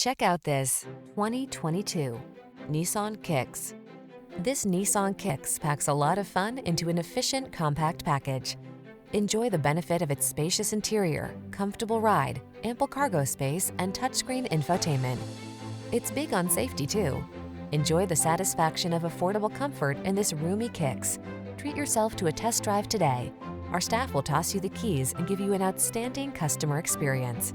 Check out this 2022 Nissan Kicks. This Nissan Kicks packs a lot of fun into an efficient, compact package. Enjoy the benefit of its spacious interior, comfortable ride, ample cargo space, and touchscreen infotainment. It's big on safety, too. Enjoy the satisfaction of affordable comfort in this roomy Kicks. Treat yourself to a test drive today. Our staff will toss you the keys and give you an outstanding customer experience.